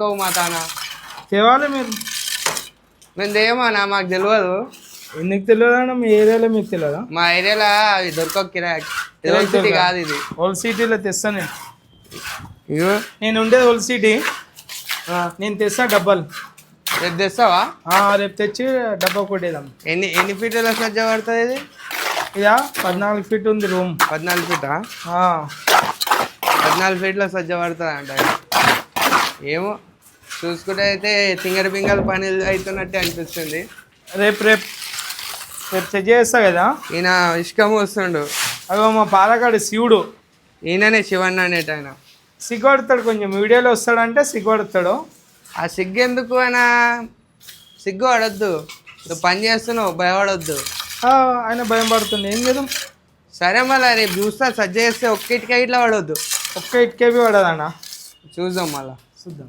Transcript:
తీసుకోవు మా తాన తేవాలి మీరు. మేము దేయమన్నా మాకు తెలియదు. ఎందుకు తెలియదు అన్న? మీ ఏరియాలో మీకు తెలియదా? మా ఏరియాలో అవి దొరకవు కిరాక్. ఓల్డ్ సిటీ కాదు ఇది. ఓల్డ్ సిటీలో తెస్తా నేను. ఇగో నేను ఉండేది ఓల్డ్ సిటీ. నేను తెస్తా డబ్బాలు. రేపు తెస్తావా? రేపు తెచ్చి డబ్బా కొట్టేద్దాం. ఎన్ని ఫీట్ల సజ్జ పడుతుంది ఇది? ఇదా 14 ఫీట్ ఉంది రూమ్. 14 ఫీటా? 14 ఫీట్ల సజ్జ పడుతుంది అంట. ఏమో చూసుకుంటే అయితే సింగర్ పింగల్ పని అవుతున్నట్టే అనిపిస్తుంది. రేపు సెట్ చేస్తా కదా. ఈయన ఇష్టం వస్తుండు. అదో మా పాలకాడు శివుడు. ఈయననే శివన్న అనేట ఆయన. సిగ్గుపడతాడు కొంచెం. వీడియోలో వస్తాడంటే సిగ్గుపడతాడు. ఆ సిగ్గు ఎందుకు? ఆయన సిగ్గు పడొద్దు. నువ్వు పని చేస్తున్నావు, భయపడొద్దు. ఆయన భయం పడుతుంది. ఏం చేద్దాం? సరే మళ్ళీ రేపు చూస్తా. సజ్జ చేస్తే ఒక్క ఇటుక ఇట్లా పడవద్దు. ఒక్క ఇటుకే పడదన్నా. చూద్దాం మళ్ళా. చూద్దాం.